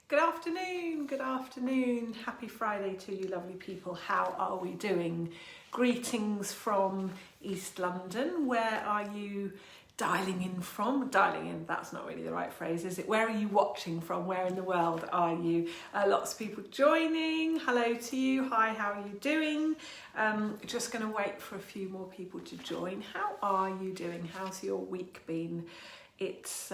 Good afternoon. Happy Friday to you lovely people. How are we doing? Greetings from East London. Where are you dialing in from? Dialing in, that's not really the right phrase, is it? Where are you watching from? Where in the world are you? Lots of people joining. Hello to you. Hi, how are you doing? Just going to wait for a few more people to join. How are you doing? How's your week been? It's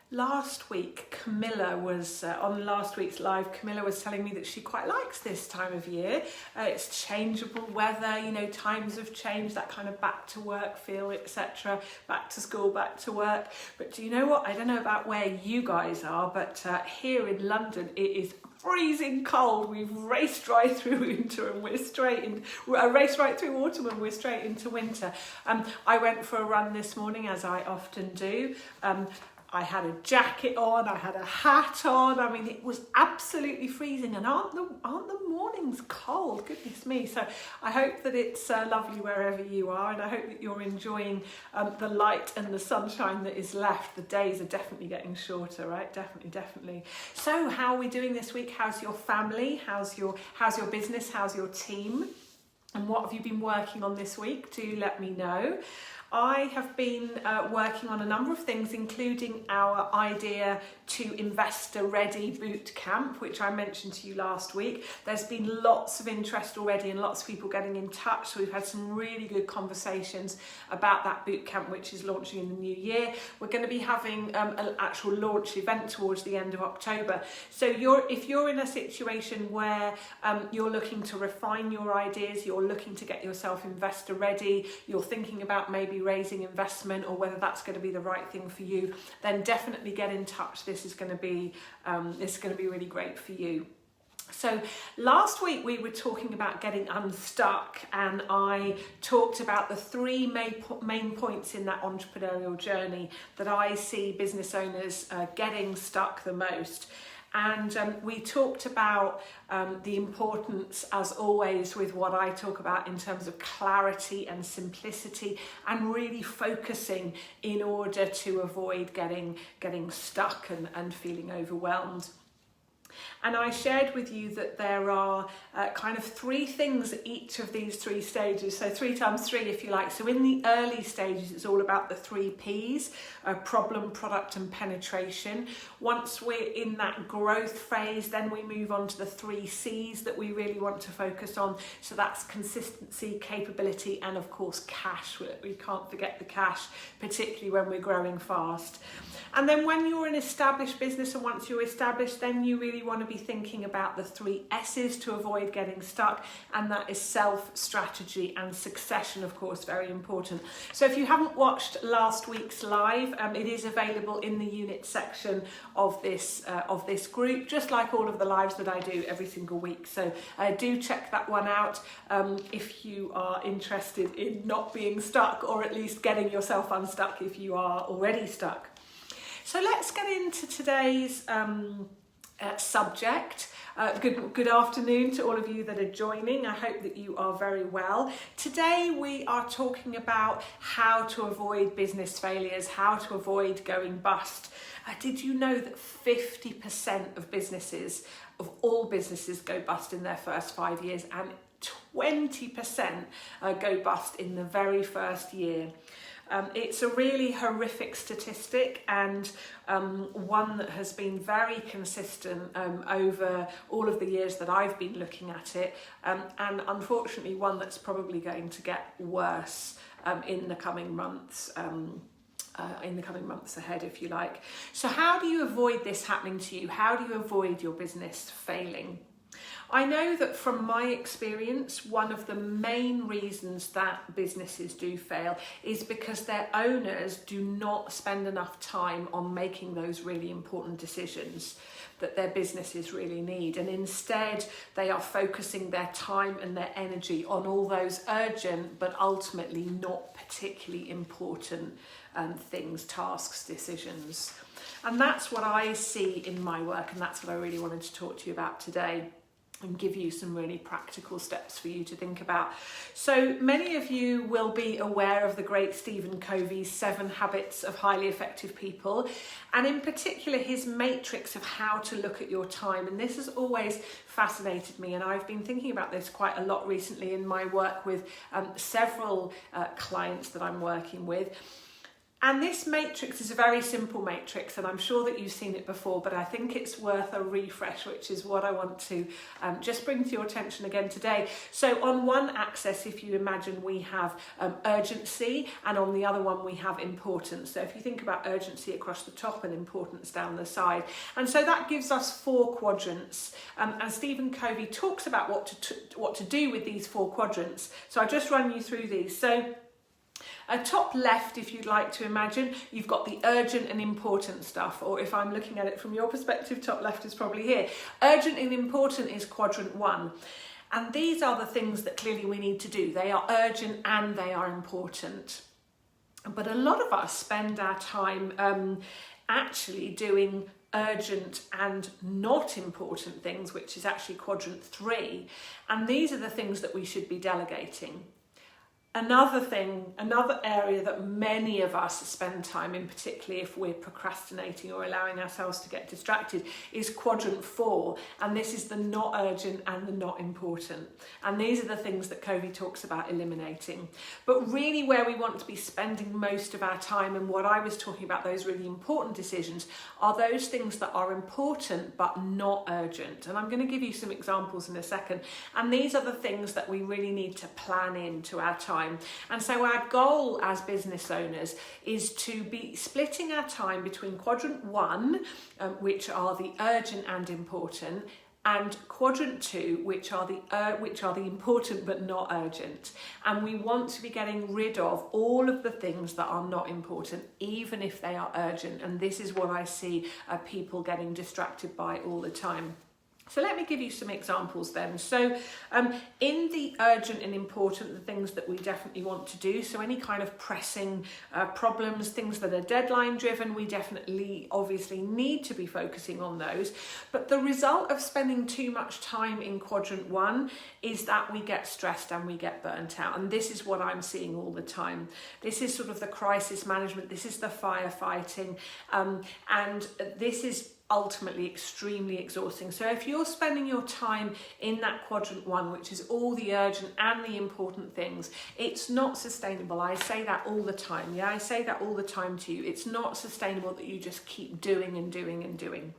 last week, Camilla was on last week's live. Camilla was telling me that she quite likes this time of year. It's changeable weather, you know, times have changed, that kind of back to work feel, etc. Back to school, back to work. But do you know what? I don't know about where you guys are, but here in London, it is freezing cold. We've raced right through winter and we're straight in, raced right through autumn and we're straight into winter. I went for a run this morning, as I often do. I had a jacket on, I had a hat on. I mean, it was absolutely freezing, and aren't the mornings cold? Goodness me. So I hope that it's lovely wherever you are, and I hope that you're enjoying the light and the sunshine that is left. The days are definitely getting shorter, right? Definitely. So how are we doing this week? How's your family? How's your business? How's your team? And what have you been working on this week? Do let me know. I have been working on a number of things, including our Idea to Investor Ready boot camp, which I mentioned to you last week. There's been lots of interest already and lots of people getting in touch. So we've had some really good conversations about that boot camp, which is launching in the new year. We're going to be having an actual launch event towards the end of October. So if you're in a situation where you're looking to refine your ideas, you're looking to get yourself investor ready, you're thinking about maybe raising investment or whether that's going to be the right thing for you, then definitely get in touch. This is going to be really great for you. So last week we were talking about getting unstuck, and I talked about the three main points in that entrepreneurial journey that I see business owners getting stuck the most. And we talked about the importance, as always, with what I talk about in terms of clarity and simplicity, and really focusing in order to avoid getting stuck and feeling overwhelmed. And I shared with you that there are kind of three things at each of these three stages. So 3 times 3, if you like. So in the early stages, it's all about the 3 Ps, problem, product and penetration. Once we're in that growth phase, then we move on to the 3 Cs that we really want to focus on. So that's consistency, capability, and of course, cash. We can't forget the cash, particularly when we're growing fast. And then when you're an established business, and once you're established, then you really want to be thinking about the 3 S's to avoid getting stuck, and that is self, strategy and succession, of course, very important. So if you haven't watched last week's live, it is available in the unit section of this group, just like all of the lives that I do every single week. So do check that one out if you are interested in not being stuck, or at least getting yourself unstuck if you are already stuck. So let's get into today's subject. Good afternoon to all of you that are joining. I hope that you are very well. Today we are talking about how to avoid business failures, how to avoid going bust. Did you know that 50% of all businesses go bust in their first 5 years, and 20% go bust in the very first year? It's a really horrific statistic, and one that has been very consistent over all of the years that I've been looking at it, and unfortunately one that's probably going to get worse in the coming months. Ahead, if you like. So how do you avoid this happening to you? How do you avoid your business failing? I know that from my experience, one of the main reasons that businesses do fail is because their owners do not spend enough time on making those really important decisions that their businesses really need. And instead, they are focusing their time and their energy on all those urgent, but ultimately not particularly important things, tasks, decisions. And that's what I see in my work, and that's what I really wanted to talk to you about today. and give you some really practical steps for you to think about. So many of you will be aware of the great Stephen Covey's 7 Habits of Highly Effective People, and in particular his matrix of how to look at your time. And this has always fascinated me, and I've been thinking about this quite a lot recently in my work with several clients that I'm working with. And this matrix is a very simple matrix, and I'm sure that you've seen it before, but I think it's worth a refresh, which is what I want to just bring to your attention again today. So on one axis, if you imagine, we have urgency, and on the other one we have importance. So if you think about urgency across the top and importance down the side. And so that gives us 4 quadrants. And Stephen Covey talks about what to do with these 4 quadrants. So I'll just run you through these. So top left, if you'd like to imagine, you've got the urgent and important stuff, or if I'm looking at it from your perspective, top left is probably here. Urgent and important is quadrant 1. And these are the things that clearly we need to do. They are urgent and they are important. But a lot of us spend our time actually doing urgent and not important things, which is actually quadrant 3. And these are the things that we should be delegating. Another area that many of us spend time in, particularly if we're procrastinating or allowing ourselves to get distracted, is quadrant 4. And this is the not urgent and the not important. And these are the things that Covey talks about eliminating. But really where we want to be spending most of our time, and what I was talking about, those really important decisions, are those things that are important but not urgent. And I'm going to give you some examples in a second. And these are the things that we really need to plan into our time. And so our goal as business owners is to be splitting our time between quadrant 1, which are the urgent and important, and quadrant 2, which are the important but not urgent. And we want to be getting rid of all of the things that are not important, even if they are urgent. And this is what I see people getting distracted by all the time. So let me give you some examples then. So in the urgent and important, the things that we definitely want to do, so any kind of pressing problems, things that are deadline driven, we definitely obviously need to be focusing on those. But the result of spending too much time in quadrant 1 is that we get stressed and we get burnt out. And this is what I'm seeing all the time. This is sort of the crisis management, this is the firefighting, and this is ultimately extremely exhausting. So if you're spending your time in that quadrant 1, which is all the urgent and the important things, it's not sustainable. I say that all the time. Yeah, I say that all the time to you. It's not sustainable that you just keep doing and doing and doing.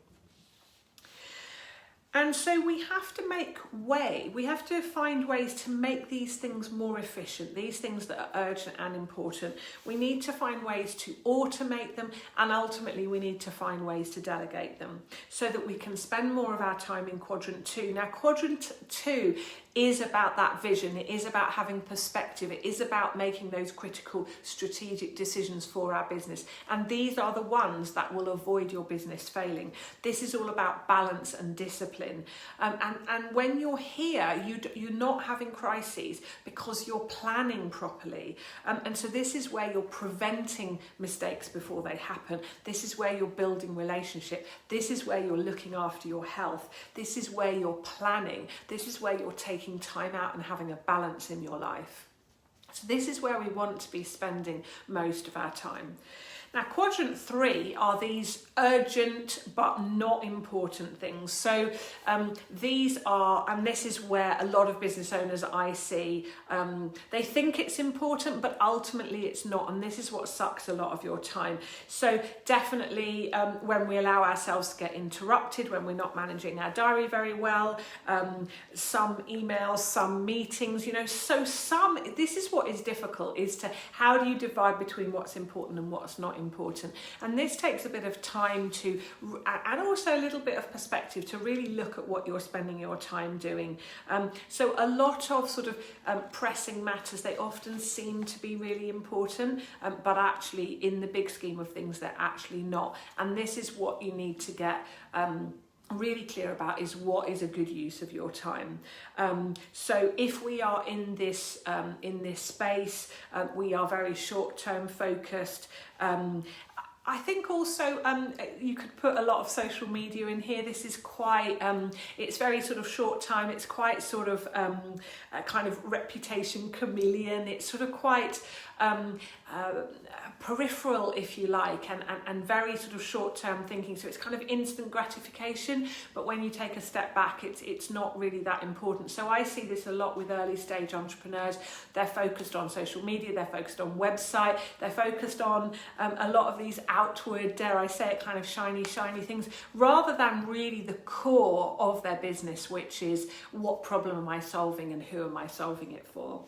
And so we have to we have to find ways to make these things more efficient, these things that are urgent and important. We need to find ways to automate them, and ultimately we need to find ways to delegate them so that we can spend more of our time in quadrant 2. Now, quadrant 2 is about that vision. It is about having perspective. It is about making those critical strategic decisions for our business. And these are the ones that will avoid your business failing. This is all about balance and discipline. And when you're here, you're not having crises because you're planning properly. And so this is where you're preventing mistakes before they happen. This is where you're building relationship. This is where you're looking after your health. This is where you're planning. This is where you're taking time out and having a balance in your life. So this is where we want to be spending most of our time. Now, quadrant 3 are these urgent but not important things. So these are, and this is where a lot of business owners I see, they think it's important, but ultimately it's not. And this is what sucks a lot of your time. So definitely when we allow ourselves to get interrupted, when we're not managing our diary very well, some emails, some meetings, this is what is difficult, is to how do you divide between what's important and what's not important. And this takes a bit of time to, and also a little bit of perspective to really look at what you're spending your time doing. So a lot of sort of pressing matters, they often seem to be really important, but actually in the big scheme of things, they're actually not. And this is what you need to get really clear about, is what is a good use of your time. So if we are in this space, we are very short-term focused. I think also you could put a lot of social media in here. This is quite, it's very sort of short time. It's quite sort of a kind of reputation chameleon. It's sort of quite peripheral, if you like, and very sort of short-term thinking. So it's kind of instant gratification, but when you take a step back, it's not really that important. So I see this a lot with early stage entrepreneurs. They're focused on social media, they're focused on website, they're focused on a lot of these outward, dare I say it, kind of shiny things, rather than really the core of their business, which is what problem am I solving and who am I solving it for.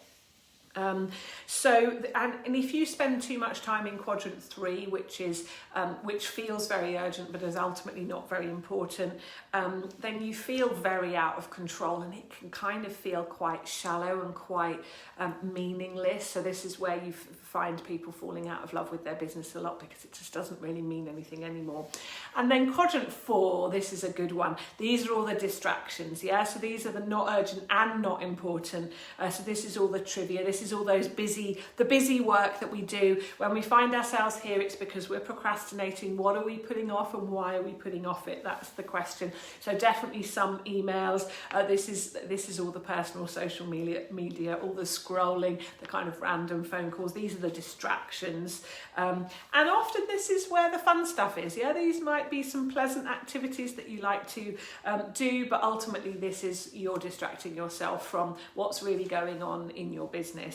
And if you spend too much time in quadrant 3, which feels very urgent but is ultimately not very important, then you feel very out of control, and it can kind of feel quite shallow and quite meaningless. So this is where you find people falling out of love with their business a lot, because it just doesn't really mean anything anymore. And then quadrant 4, this is a good one. These are all the distractions, yeah? So these are the not urgent and not important. So this is all the trivia. This is all the busy work that we do. When we find ourselves here, it's because we're procrastinating. What are we putting off, and why are we putting off it? That's the question. So definitely some emails. This is all the personal social media, all the scrolling, the kind of random phone calls. These are the distractions. And often this is where the fun stuff is. Yeah, these might be some pleasant activities that you like to do, but ultimately this is you're distracting yourself from what's really going on in your business.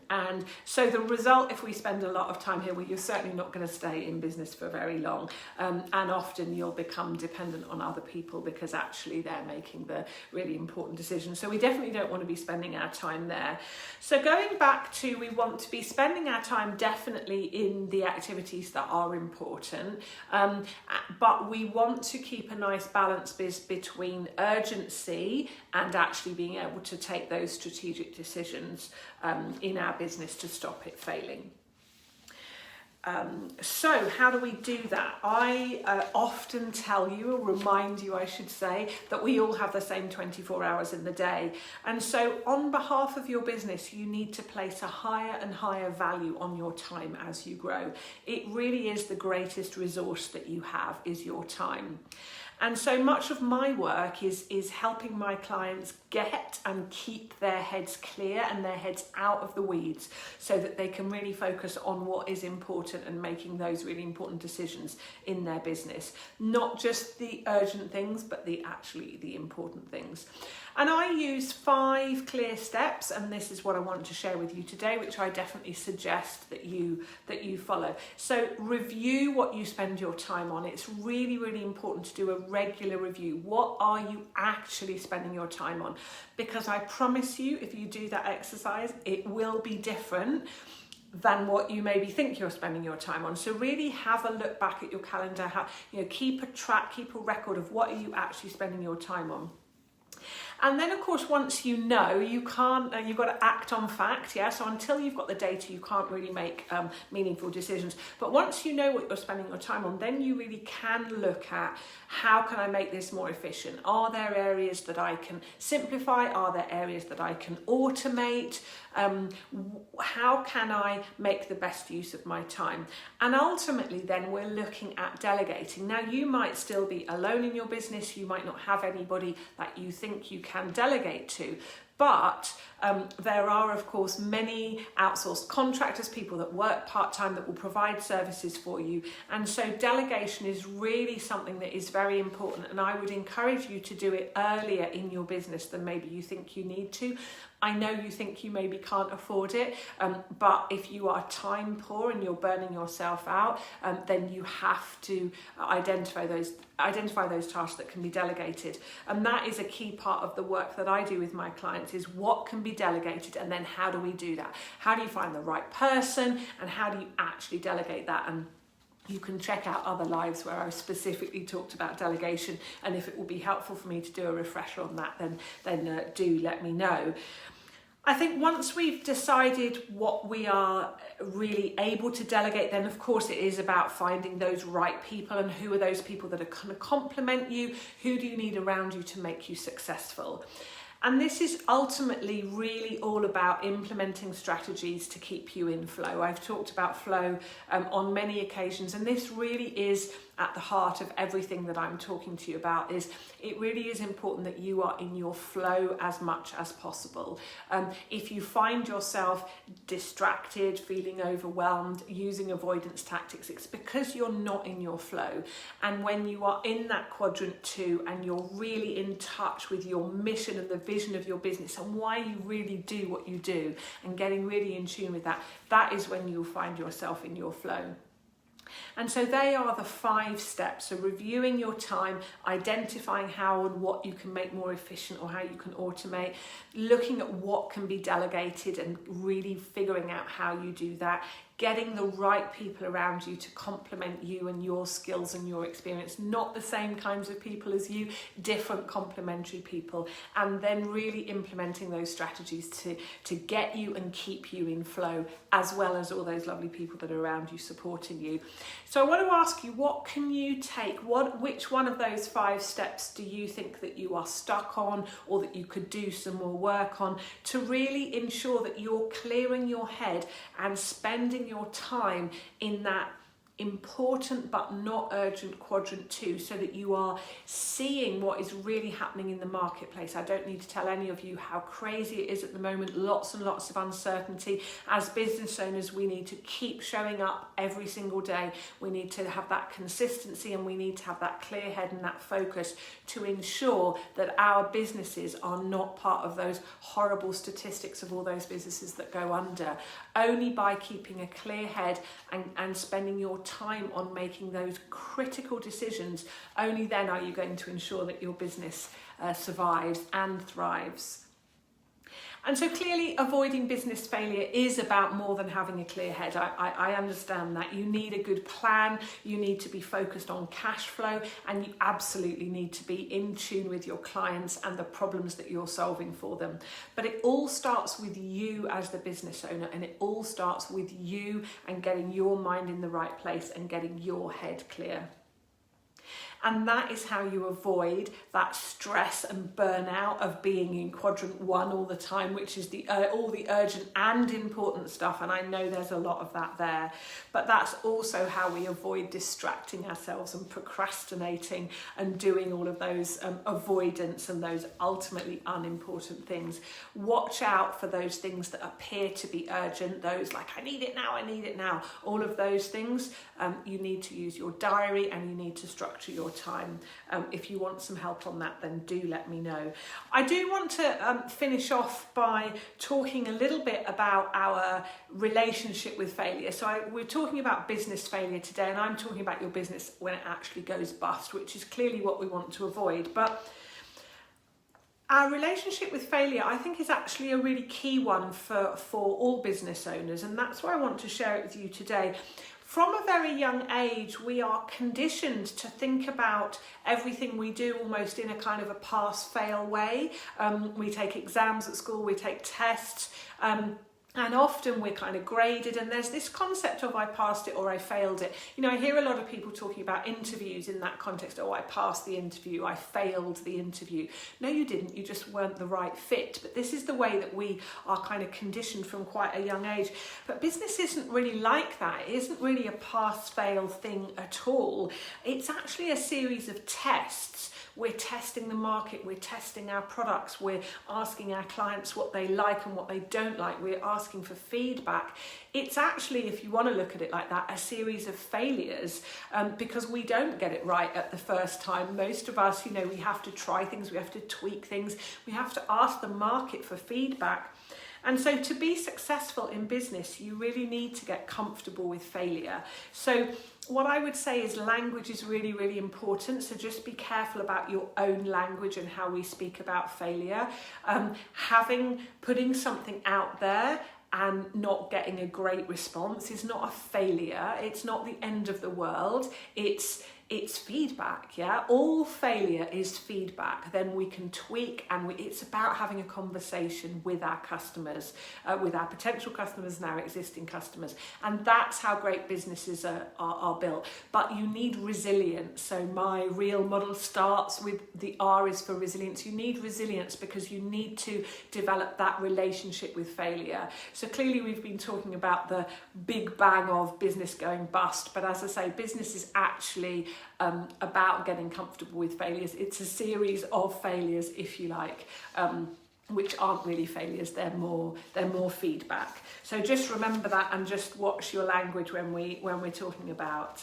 And so the result, if we spend a lot of time here, well, you're certainly not going to stay in business for very long. And often you'll become dependent on other people, because actually they're making the really important decisions. So we definitely don't want to be spending our time there. So going back to, we want to be spending our time definitely in the activities that are important. But we want to keep a nice balance between urgency and actually being able to take those strategic decisions in our business to stop it failing. So how do we do that? I often tell you, or remind you I should say, that we all have the same 24 hours in the day. And so on behalf of your business, you need to place a higher and higher value on your time as you grow. It really is the greatest resource that you have, is your time. And so much of my work is helping my clients get and keep their heads clear and their heads out of the weeds, so that they can really focus on what is important and making those really important decisions in their business. Not just the urgent things, but the important things. And I use 5 clear steps, and this is what I want to share with you today, which I definitely suggest that you follow. So review what you spend your time on. It's really, really important to do a regular review. What are you actually spending your time on? Because I promise you, if you do that exercise, it will be different than what you maybe think you're spending your time on. So really have a look back at your calendar. Keep a track, keep a record of what are you actually spending your time on. And then, of course, once you know, you've got to act on fact, yeah? So until you've got the data, you can't really make meaningful decisions. But once you know what you're spending your time on, then you really can look at, how can I make this more efficient? Are there areas that I can simplify? Are there areas that I can automate? How can I make the best use of my time? And ultimately, then we're looking at delegating. Now, you might still be alone in your business. You might not have anybody that you think you can delegate to. But there are, of course, many outsourced contractors, people that work part-time that will provide services for you. And so delegation is really something that is very important. And I would encourage you to do it earlier in your business than maybe you think you need to. I know you think you maybe can't afford it, but if you are time poor and you're burning yourself out, then you have to identify those tasks that can be delegated. And that is a key part of the work that I do with my clients, is what can be delegated, and then how do we do that? How do you find the right person, and how do you actually delegate that? And you can check out other lives where I've specifically talked about delegation, and if it will be helpful for me to do a refresher on that, then do let me know. I think once we've decided what we are really able to delegate, then of course it is about finding those right people, and who are those people that are going to complement you, who do you need around you to make you successful. And this is ultimately really all about implementing strategies to keep you in flow. I've talked about flow on many occasions, and this really is at the heart of everything that I'm talking to you about. Is it really is important that you are in your flow as much as possible. If you find yourself distracted, feeling overwhelmed, using avoidance tactics, it's because you're not in your flow. And when you are in that quadrant 2 and you're really in touch with your mission and the vision of your business and why you really do what you do, and getting really in tune with that, that is when you'll find yourself in your flow. And so they are the 5 steps. So reviewing your time, identifying how and what you can make more efficient or how you can automate, looking at what can be delegated and really figuring out how you do that, getting the right people around you to complement you and your skills and your experience, not the same kinds of people as you, different complementary people, and then really implementing those strategies to get you and keep you in flow, as well as all those lovely people that are around you supporting you. So I want to ask you, what can you take? Which one of those 5 steps do you think that you are stuck on, or that you could do some more work on, to really ensure that you're clearing your head and spending your time in that important but not urgent quadrant 2, so that you are seeing what is really happening in the marketplace. I don't need to tell any of you how crazy it is at the moment, lots and lots of uncertainty. As business owners, we need to keep showing up every single day. We need to have that consistency, and we need to have that clear head and that focus to ensure that our businesses are not part of those horrible statistics of all those businesses that go under. Only by keeping a clear head and spending your time on making those critical decisions, only then are you going to ensure that your business survives and thrives. And so clearly avoiding business failure is about more than having a clear head. I understand that. You need a good plan, you need to be focused on cash flow, and you absolutely need to be in tune with your clients and the problems that you're solving for them. But it all starts with you as the business owner, and it all starts with you and getting your mind in the right place and getting your head clear. And that is how you avoid that stress and burnout of being in quadrant 1 all the time, which is all the urgent and important stuff. And I know there's a lot of that there, but that's also how we avoid distracting ourselves and procrastinating and doing all of those avoidance and those ultimately unimportant things. Watch out for those things that appear to be urgent, those like, I need it now, all of those things. You need to use your diary, and you need to structure your time. If you want some help on that, then do let me know. I do want to finish off by talking a little bit about our relationship with failure. So we're talking about business failure today, and I'm talking about your business when it actually goes bust, which is clearly what we want to avoid. But our relationship with failure, I think, is actually a really key one for all business owners, and that's why I want to share it with you today. From a very young age, we are conditioned to think about everything we do almost in a kind of a pass-fail way. We take exams at school, we take tests, and often we're kind of graded, and there's this concept of I passed it or I failed it. You know, I hear a lot of people talking about interviews in that context. Oh, I passed the interview, I failed the interview. No, you didn't, you just weren't the right fit. But this is the way that we are kind of conditioned from quite a young age. But business isn't really like that. It isn't really a pass-fail thing at all. It's actually a series of tests. We're testing the market, we're testing our products, we're asking our clients what they like and what they don't like, we're asking for feedback. It's actually, if you want to look at it like that, a series of failures, because we don't get it right at the first time. Most of us, you know, we have to try things, we have to tweak things, we have to ask the market for feedback. And so to be successful in business, you really need to get comfortable with failure. So what I would say is language is really, really important. So just be careful about your own language and how we speak about failure. Putting something out there and not getting a great response is not a failure. It's not the end of the world. It's it's feedback, yeah? All failure is feedback. Then we can tweak, and it's about having a conversation with our customers, with our potential customers and our existing customers. And that's how great businesses are built. But you need resilience. So my real model starts with the R is for resilience. You need resilience because you need to develop that relationship with failure. So clearly we've been talking about the big bang of business going bust. But as I say, business is actually about getting comfortable with failures. It's a series of failures, if you like, which aren't really failures. They're more feedback. So just remember that, and just watch your language when we're talking about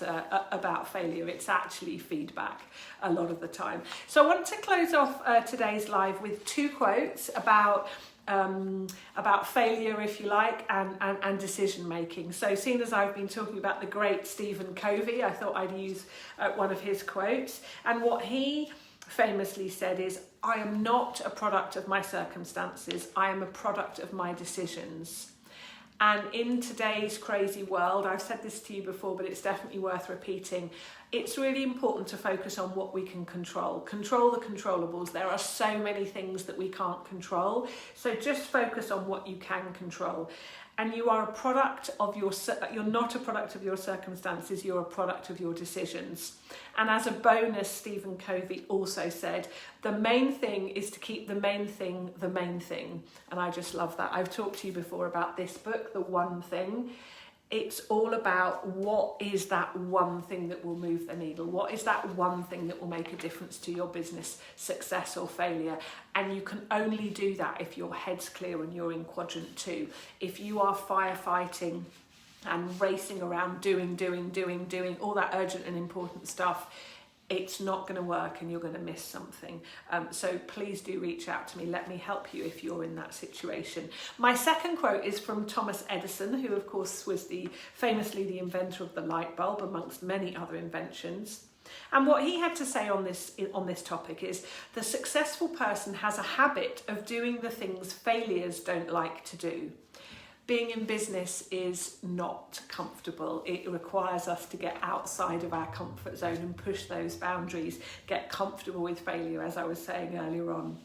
failure. It's actually feedback a lot of the time. So I want to close off today's live with 2 quotes about failure, if you like, and decision making. So seeing as I've been talking about the great Stephen Covey, I thought I'd use one of his quotes. And what he famously said is, "I am not a product of my circumstances, I am a product of my decisions." And in today's crazy world, I've said this to you before, but it's definitely worth repeating, it's really important to focus on what we can control. Control the controllables. There are so many things that we can't control. So just focus on what you can control. And you are a product of you're not a product of your circumstances, you're a product of your decisions. And as a bonus, Stephen Covey also said, the main thing is to keep the main thing the main thing. And I just love that. I've talked to you before about this book, The One Thing. It's all about what is that one thing that will move the needle? What is that one thing that will make a difference to your business success or failure? And you can only do that if your head's clear and you're in quadrant 2. If you are firefighting and racing around doing all that urgent and important stuff, it's not going to work and you're going to miss something. So please do reach out to me. Let me help you if you're in that situation. My second quote is from Thomas Edison, who of course was famously the inventor of the light bulb, amongst many other inventions. And what he had to say on this topic is, the successful person has a habit of doing the things failures don't like to do. Being in business is not comfortable. It requires us to get outside of our comfort zone and push those boundaries, get comfortable with failure, as I was saying earlier on.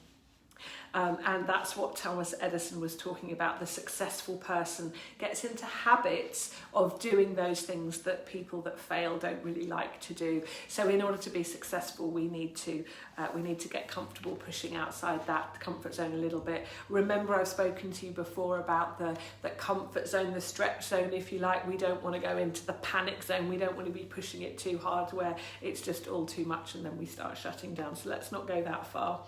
And that's what Thomas Edison was talking about. The successful person gets into habits of doing those things that people that fail don't really like to do. So in order to be successful, we need to get comfortable pushing outside that comfort zone a little bit. Remember, I've spoken to you before about the comfort zone, the stretch zone, if you like. We don't want to go into the panic zone. We don't want to be pushing it too hard where it's just all too much and then we start shutting down. So let's not go that far.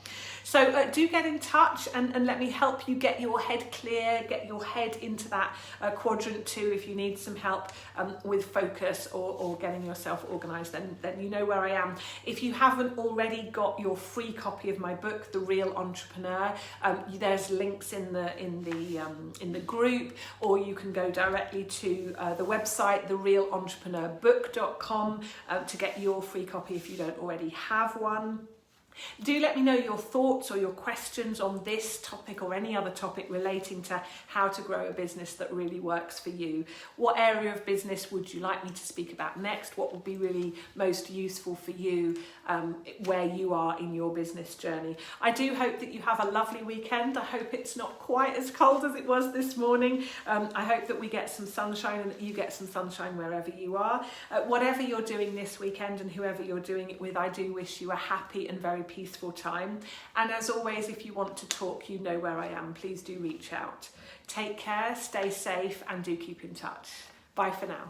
So do get in touch and let me help you get your head clear, get your head into that quadrant 2 if you need some help with focus or getting yourself organised, then you know where I am. If you haven't already got your free copy of my book, The Real Entrepreneur, there's links in the group, or you can go directly to the website, therealentrepreneurbook.com, to get your free copy if you don't already have one. Do let me know your thoughts or your questions on this topic or any other topic relating to how to grow a business that really works for you. What area of business would you like me to speak about next? What would be really most useful for you where you are in your business journey? I do hope that you have a lovely weekend. I hope it's not quite as cold as it was this morning. I hope that we get some sunshine and that you get some sunshine wherever you are. Whatever you're doing this weekend and whoever you're doing it with, I do wish you a happy and very peaceful time. And as always, if you want to talk, you know where I am. Please do reach out. Take care, stay safe, and do keep in touch. Bye for now.